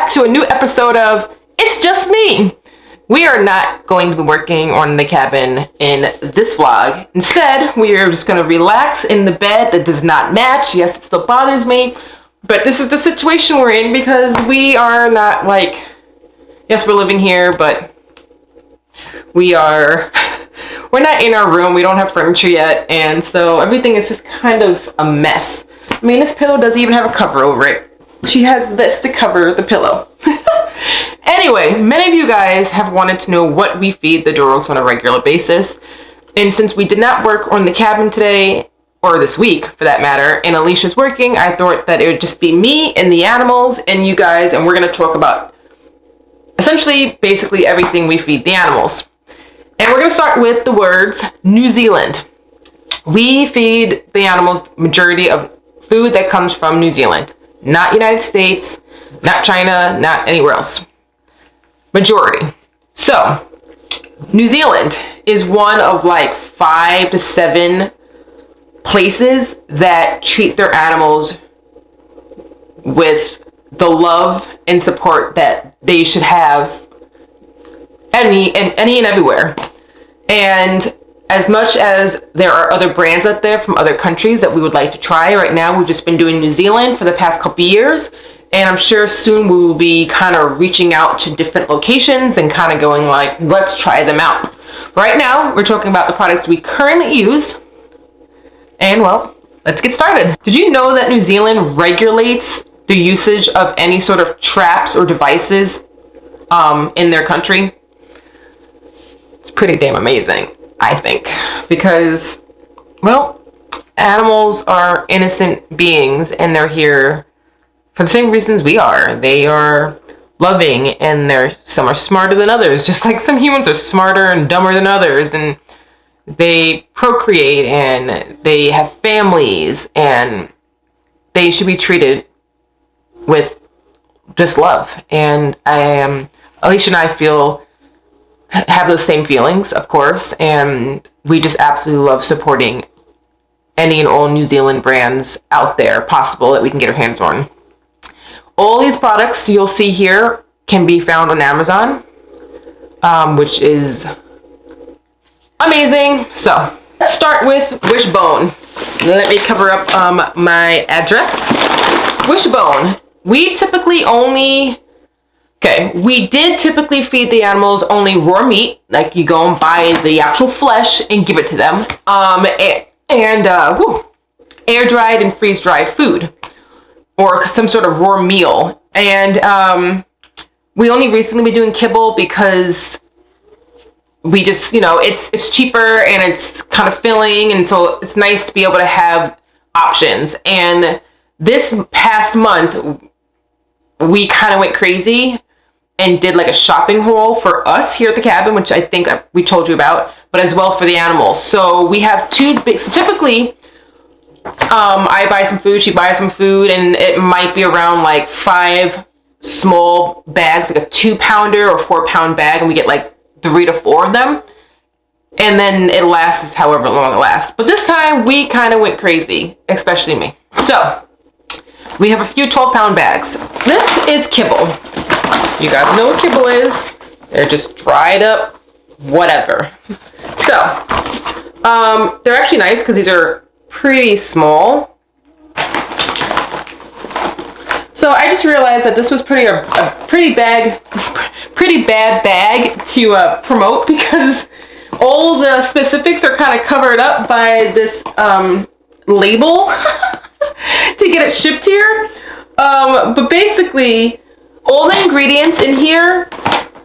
back to a new episode of It's Just Me. We are not going to be working on the cabin in this vlog. Instead, we are just going to relax in the bed that does not match. Yes, it still bothers me, but this is the situation we're in because we are not like, yes, we're living here, but we're not in our room. We don't have furniture yet, and so everything is just kind of a mess. I mean, this pillow doesn't even have a cover over it. She has this to cover the pillow. Anyway, many of you guys have wanted to know what we feed the dogs on a regular basis. And since we did not work on the cabin today, or this week for that matter, and Alicia's working, I thought that it would just be me and the animals and you guys, and we're going to talk about essentially basically everything we feed the animals. And we're going to start with the words New Zealand. We feed the animals majority of food that comes from New Zealand. Not United States, not China, not anywhere else. Majority. So, New Zealand is one of like 5 to 7 places that treat their animals with the love and support that they should have any and everywhere. And as much as there are other brands out there from other countries that we would like to try, right now we've just been doing New Zealand for the past couple years, and I'm sure soon we will be kind of reaching out to different locations and kind of going like, let's try them out. Right now, we're talking about the products we currently use, and well, let's get started. Did you know that New Zealand regulates the usage of any sort of traps or devices in their country? It's pretty damn amazing, I think, because, well, animals are innocent beings and they're here for the same reasons we are. They are loving, and some are smarter than others, just like some humans are smarter and dumber than others, and they procreate and they have families, and they should be treated with just love. And Alicia and I have those same feelings, of course, and we just absolutely love supporting any and all New Zealand brands out there possible that we can get our hands on. All these products you'll see here can be found on Amazon, which is amazing. So let's start with Wishbone. Let me cover up my address. Wishbone. We did typically feed the animals only raw meat, like you go and buy the actual flesh and give it to them, air dried and freeze dried food, or some sort of raw meal. And we only recently been doing kibble because we just, it's cheaper and it's kind of filling, and so it's nice to be able to have options. And this past month, we kind of went crazy and did like a shopping haul for us here at the cabin, which I think we told you about, but as well for the animals. So we have two big, so typically I buy some food, she buys some food, and it might be around like 5 small bags, like a 2-pounder or 4-pound bag, and we get like 3 to 4 of them. And then it lasts however long it lasts. But this time we kind of went crazy, especially me. So we have a few 12-pound bags. This is kibble. You guys know what kibble is. They're just dried up, whatever. So, they're actually nice because these are pretty small. So I just realized that this was a pretty bad bag to promote, because all the specifics are kind of covered up by this label to get it shipped here. But basically, all the ingredients in here,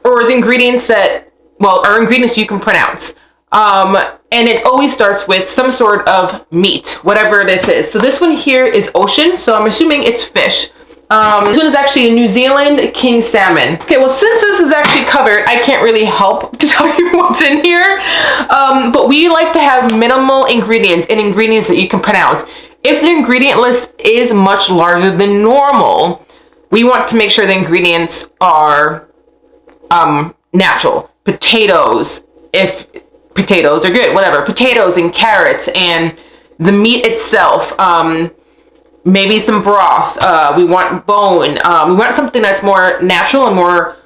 or the ingredients are ingredients you can pronounce. And it always starts with some sort of meat, whatever this is. So this one here is ocean, so I'm assuming it's fish. This one is actually a New Zealand king salmon. Okay, well, since this is actually covered, I can't really help to tell you what's in here. But we like to have minimal ingredients and ingredients that you can pronounce. If the ingredient list is much larger than normal, we want to make sure the ingredients are natural. Potatoes, if potatoes are good, whatever. Potatoes and carrots, and the meat itself. maybe some broth. We want bone. We want something that's more natural and more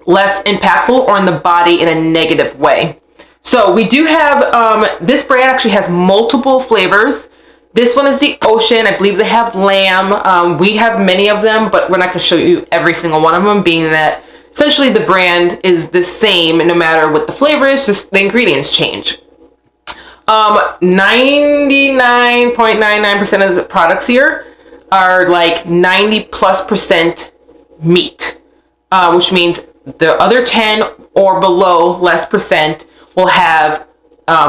less impactful on the body in a negative way. So we do have, this brand actually has multiple flavors. This one is the ocean. I believe they have lamb. We have many of them, but we're not going to show you every single one of them, being that essentially the brand is the same no matter what the flavor is, just the ingredients change. 99.99% of the products here are like 90+% meat, which means the other 10 or below less percent will have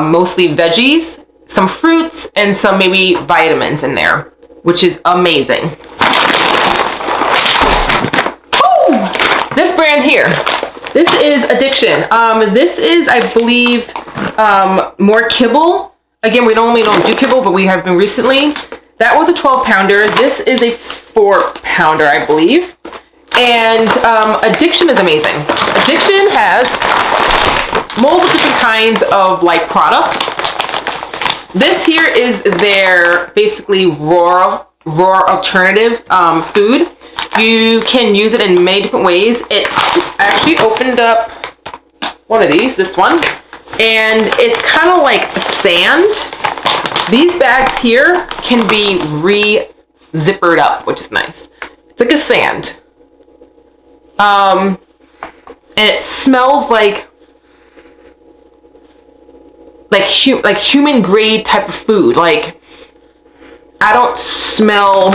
mostly veggies, some fruits, and some maybe vitamins in there, which is amazing. Woo! This brand here, this is Addiction. This is, I believe, more kibble. Again, we normally don't do kibble, but we have been recently. That was a 12-pounder. This is a 4-pounder, I believe. And Addiction is amazing. Addiction has multiple different kinds of like product. This here is their basically raw alternative food. You can use it in many different ways. It actually opened up one of these, this one, and it's kind of like sand. These bags here can be re-zippered up, which is nice. It's like a sand. And it smells like human grade type of food. Like, I don't smell,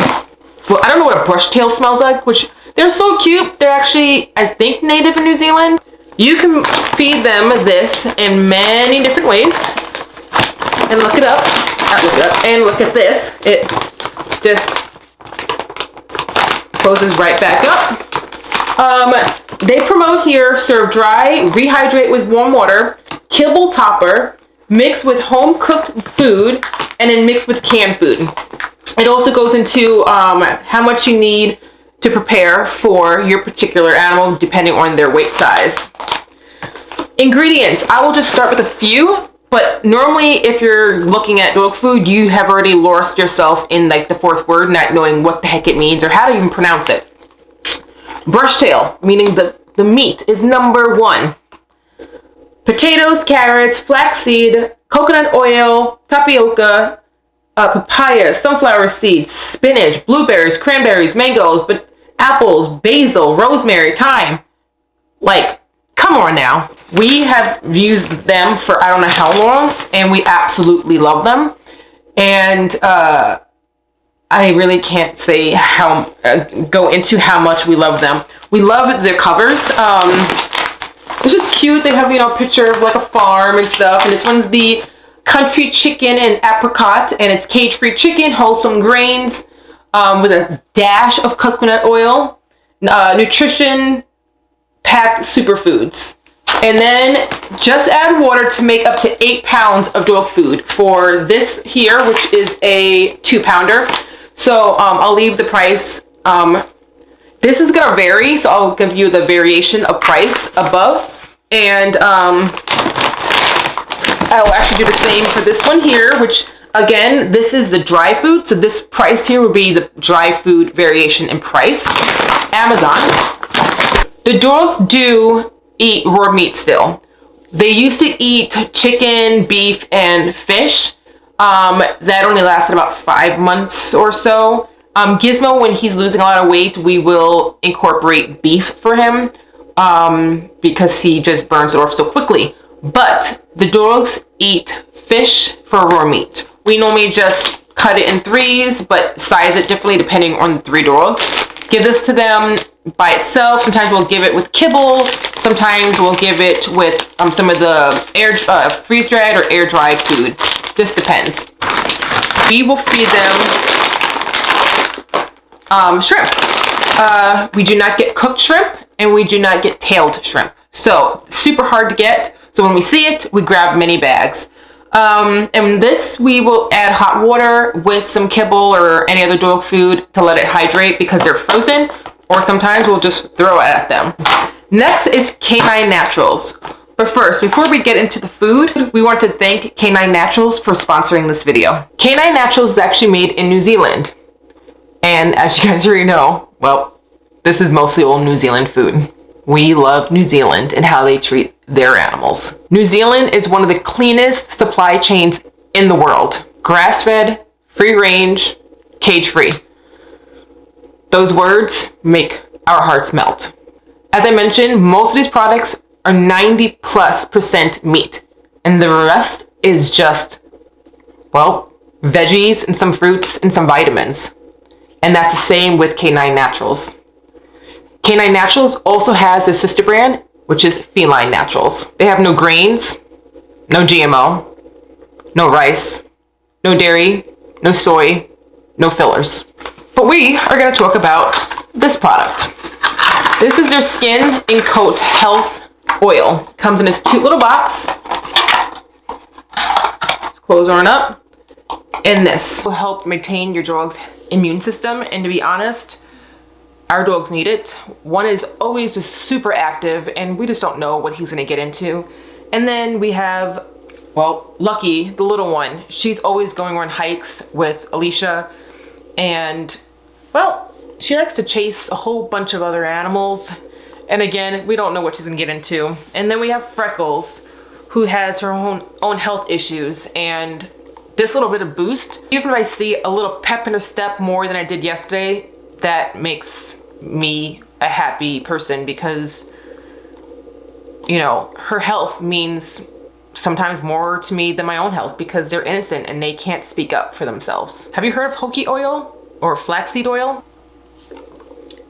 well, I don't know what a brush tail smells like, which they're so cute. They're actually, I think, native in New Zealand. You can feed them this in many different ways. And look it up. And look at this. It just closes right back up. They promote here, serve dry, rehydrate with warm water, kibble topper, mix with home cooked food, and then mix with canned food. It also goes into how much you need to prepare for your particular animal depending on their weight size. Ingredients, I will just start with a few, but normally if you're looking at dog food, you have already lost yourself in like the fourth word, not knowing what the heck it means or how to even pronounce it. Brush tail, meaning the meat, is number 1. Potatoes, carrots, flaxseed, coconut oil, tapioca, papaya, sunflower seeds, spinach, blueberries, cranberries, mangoes, but apples, basil, rosemary, thyme. Like, come on now. We have used them for I don't know how long, and we absolutely love them. And I really can't say how, go into how much we love them. We love their covers. It's just cute. They have, a picture of like a farm and stuff. And this one's the country chicken and apricot, and it's cage-free chicken, wholesome grains, with a dash of coconut oil, nutrition packed superfoods. And then just add water to make up to 8 pounds of dog food for this here, which is a 2-pounder. So I'll leave the price. This is gonna vary, so I'll give you the variation of price above. And I will actually do the same for this one here, which again, this is the dry food. So this price here would be the dry food variation in price. Amazon. The dogs do eat raw meat still. They used to eat chicken, beef, and fish. That only lasted about 5 months or so. Gizmo, when he's losing a lot of weight, we will incorporate beef for him because he just burns it off so quickly. But the dogs eat fish for raw meat. We normally just cut it in 3s, but size it differently depending on the 3 dogs. Give this to them by itself. Sometimes we'll give it with kibble. Sometimes we'll give it with some of the freeze-dried or air-dried food. This depends. We will feed them shrimp. We do not get cooked shrimp, and we do not get tailed shrimp. So super hard to get. So when we see it, we grab mini bags. And this we will add hot water with some kibble or any other dog food to let it hydrate because they're frozen, or sometimes we'll just throw it at them. Next is Canine Naturals. But first, before we get into the food, we want to thank K9 Naturals for sponsoring this video. K9 Naturals is actually made in New Zealand. And as you guys already know, well, this is mostly all New Zealand food. We love New Zealand and how they treat their animals. New Zealand is one of the cleanest supply chains in the world. Grass-fed, free range, cage-free. Those words make our hearts melt. As I mentioned, most of these products are 90+% meat, and the rest is just, well, veggies and some fruits and some vitamins. And that's the same with K9 Naturals. K9 Naturals also has their sister brand, which is Feline Naturals. They have no grains, no GMO, no rice, no dairy, no soy, no fillers. But we are going to talk about this product. This is their Skin and Coat Health Oil. Comes in this cute little box. Let's close on up. And this will help maintain your dog's immune system. And to be honest, our dogs need it. One is always just super active and we just don't know what he's gonna get into. And then we have, well, Lucky, the little one. She's always going on hikes with Alicia. And, well, she likes to chase a whole bunch of other animals. And again, we don't know what she's gonna get into. And then we have Freckles, who has her own health issues. And this little bit of boost, even if I see a little pep in her step more than I did yesterday, that makes me a happy person because, you know, her health means sometimes more to me than my own health because they're innocent and they can't speak up for themselves. Have you heard of Hoki oil or flaxseed oil?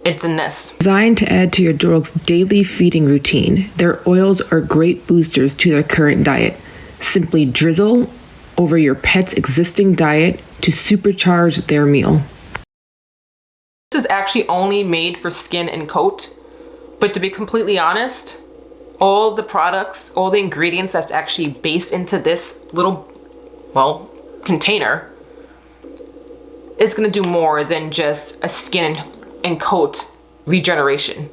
It's in this. Designed to add to your dog's daily feeding routine, their oils are great boosters to their current diet. Simply drizzle over your pet's existing diet to supercharge their meal. This is actually only made for skin and coat, but to be completely honest, all the products, all the ingredients that's actually based into this little, well, container is going to do more than just a skin and coat regeneration.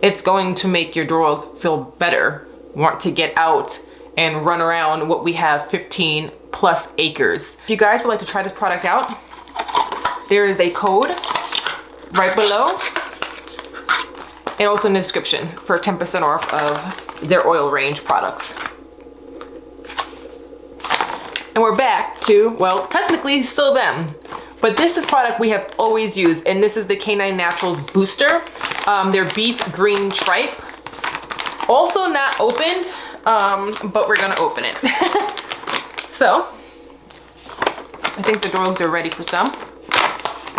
It's going to make your dog feel better, want to get out and run around what we have 15+ acres. If you guys would like to try this product out, there is a code right below and also in the description for 10% off of their oil range products. And we're back to, well, technically still them, but this is product we have always used, and this is the K9 Naturals Booster, their beef green tripe. Also not opened, but we're gonna open it. So, I think the dogs are ready for some.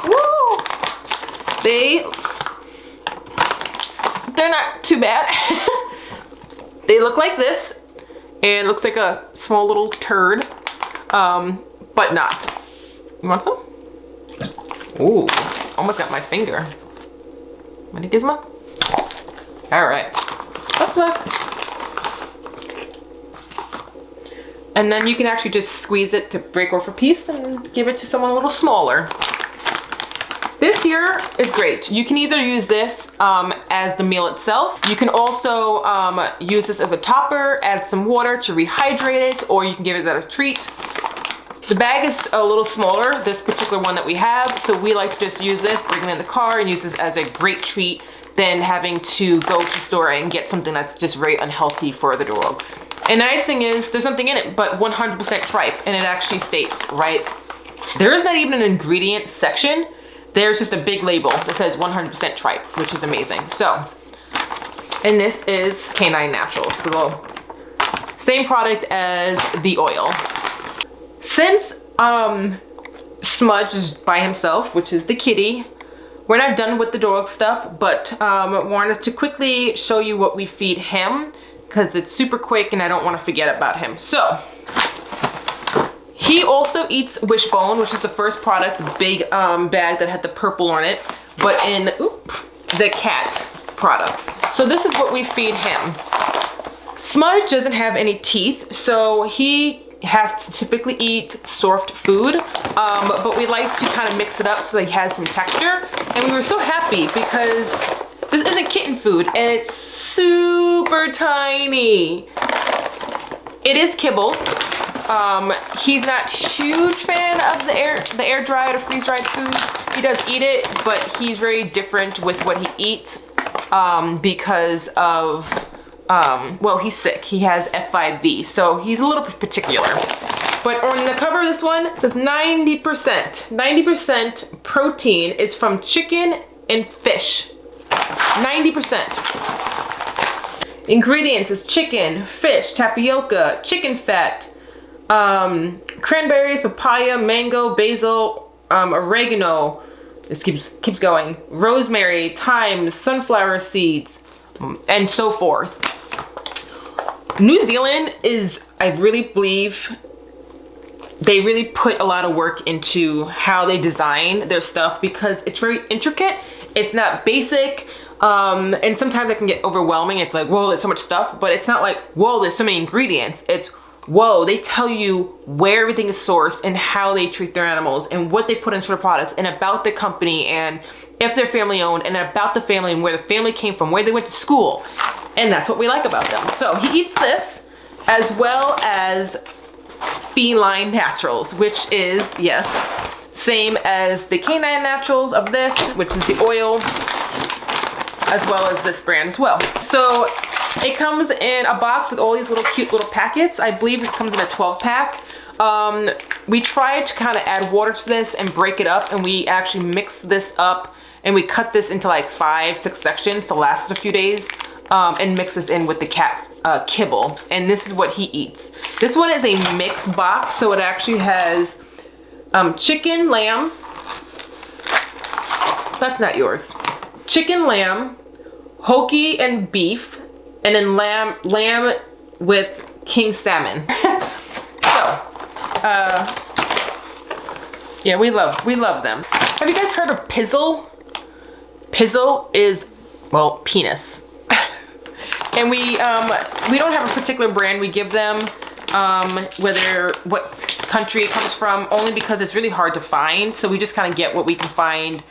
Woo! They're not too bad. They look like this, and it looks like a small little turd, but not. You want some? Ooh, almost got my finger. Ready, Gizmo? All right. And then you can actually just squeeze it to break off a piece and give it to someone a little smaller. This here is great. You can either use this as the meal itself. You can also use this as a topper, add some water to rehydrate it, or you can give it as a treat. The bag is a little smaller, this particular one that we have, so we like to just use this, bring it in the car, and use this as a great treat than having to go to the store and get something that's just very unhealthy for the dogs. And the nice thing is, there's something in it, but 100% tripe, and it actually states, right? There is not even an ingredient section. There's just a big label that says 100% tripe, which is amazing. So, and this is K9 Naturals. So, same product as the oil. Since Smudge is by himself, which is the kitty, we're not done with the dog stuff, but wanted to quickly show you what we feed him because it's super quick and I don't want to forget about him. So, he also eats Wishbone, which is the first product, the big bag that had the purple on it, but in the cat products. So this is what we feed him. Smudge doesn't have any teeth, so he has to typically eat soft food, but we like to kind of mix it up so that he has some texture. And we were so happy because This isn't kitten food, and it's super tiny. It is kibble. He's not huge fan of the air dried or freeze dried food. He does eat it, but he's very different with what he eats because of well, he's sick. He has F5V, so he's a little particular. But on the cover of this one, it says 90%. 90% protein is from chicken and fish. 90%. Ingredients is chicken, fish, tapioca, chicken fat, cranberries, papaya, mango, basil, oregano. This keeps going. Rosemary, thyme, sunflower seeds, and so forth. New Zealand is, I really believe, they really put a lot of work into how they design their stuff because it's very intricate. It's not basic. And sometimes it can get overwhelming. It's like, whoa, there's so much stuff, but it's not like, whoa, there's so many ingredients. It's, whoa, they tell you where everything is sourced and how they treat their animals and what they put into their products and about the company and if they're family owned and about the family and where the family came from, where they went to school. And that's what we like about them. So he eats this as well as feline naturals, which is, yes, same as the canine naturals of this, which is the oil, as well as this brand as well. So it comes in a box with all these little cute little packets. I believe this comes in a 12 pack. We tried to kind of add water to this and break it up, and we actually mix this up and we cut this into like 5-6 sections to last a few days, and mix this in with the cat kibble. And this is what he eats. This one is a mixed box, so it actually has chicken, lamb. That's not yours. Chicken, lamb, Hoki and beef, and then lamb with king salmon. So, yeah, we love them. Have you guys heard of pizzle? Pizzle is, well, penis. And we don't have a particular brand we give them, what country it comes from, only because it's really hard to find. So we just kind of get what we can find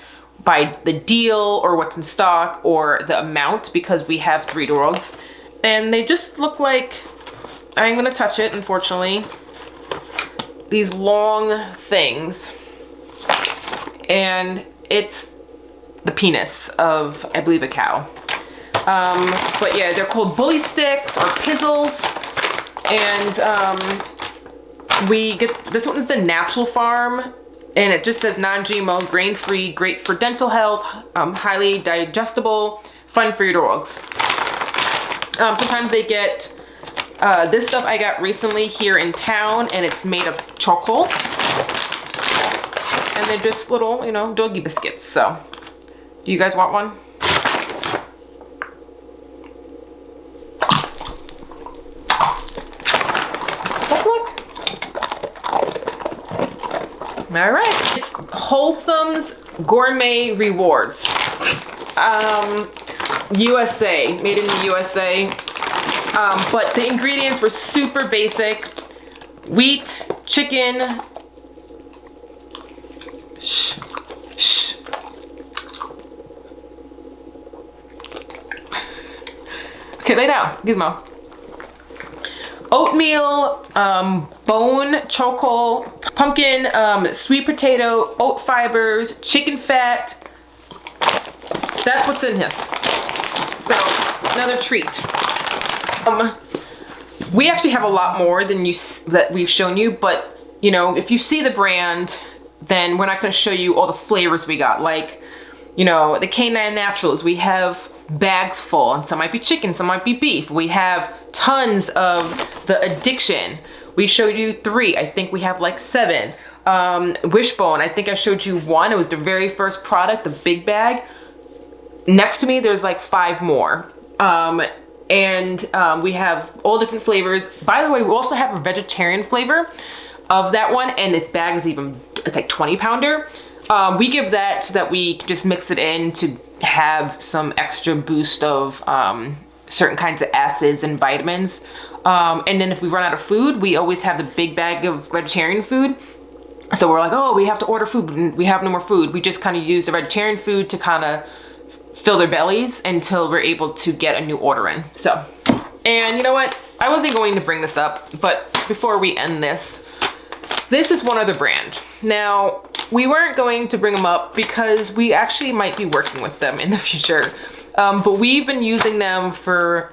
by the deal or what's in stock or the amount, because we have 3 dogs. And they just look like, I ain't gonna touch it, unfortunately, these long things. And it's the penis of, I believe, a cow. But yeah, they're called bully sticks or pizzles. And we get, this one is the Natural Farm, and it just says non-GMO, grain-free, great for dental health, highly digestible, fun for your dogs. Sometimes they get, this stuff I got recently here in town, and it's made of charcoal. And they're just little, you know, doggy biscuits. So, do you guys want one? All right, it's Wholesome's Gourmet Rewards. USA, made in the USA. But the ingredients were super basic. Wheat, chicken. Shh. Okay, lay down, Gizmo. Oatmeal, bone charcoal, pumpkin, sweet potato, oat fibers, chicken fat. That's what's in this. So, another treat. We actually have a lot more than that we've shown you, but you know, if you see the brand, then we're not going to show you all the flavors we got. Like, you know, the Canine Naturals, we have bags full, and some might be chicken, some might be beef. We have tons of the Addiction. We showed you 3. I think we have like 7. Wishbone, I think I showed you 1. It was the very first product, the big bag. Next to me, there's like 5 more. We have all different flavors. By the way, we also have a vegetarian flavor of that one, and the bag is even, it's like 20-pounder. We give that so that we can just mix it in to have some extra boost of certain kinds of acids and vitamins. And then if we run out of food, we always have the big bag of vegetarian food. So we're like, oh, we have to order food, we have no more food. We just kind of use the vegetarian food to kind of fill their bellies until we're able to get a new order in. So, and you know what? I wasn't going to bring this up, but before we end this is one other brand. Now, we weren't going to bring them up because we actually might be working with them in the future. But we've been using them for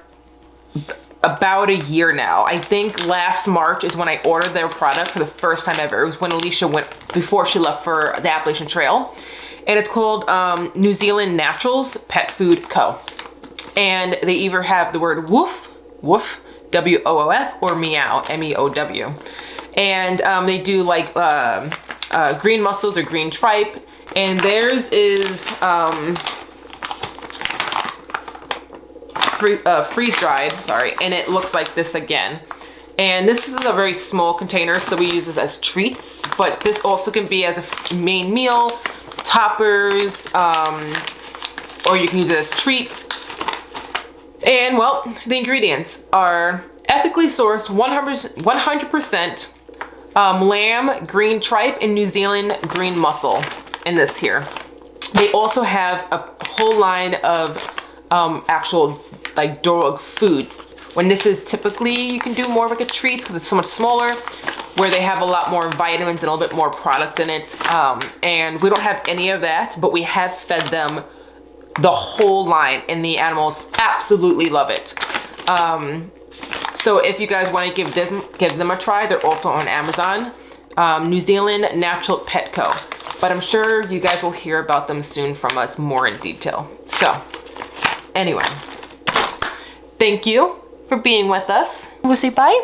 about a year now. I think last March is when I ordered their product for the first time ever. It was when Alicia went, before she left for the Appalachian Trail. And it's called New Zealand Naturals Pet Food Co. And they either have the word woof, W-O-O-F, or meow, M-E-O-W. And they do like green mussels or green tripe. And theirs is freeze-dried, sorry, and it looks like this again. And this is a very small container, so we use this as treats, but this also can be as a main meal, toppers, or you can use it as treats. And well, the ingredients are ethically sourced 100% lamb, green tripe, and New Zealand green mussel in this here. They also have a whole line of actual like dog food. When this is typically, you can do more of like a treat because it's so much smaller, where they have a lot more vitamins and a little bit more product in it. And we don't have any of that, but we have fed them the whole line and the animals absolutely love it. So if you guys want to give them a try, they're also on Amazon. New Zealand Natural Pet Co. But I'm sure you guys will hear about them soon from us more in detail. So anyway, thank you for being with us. We'll say bye.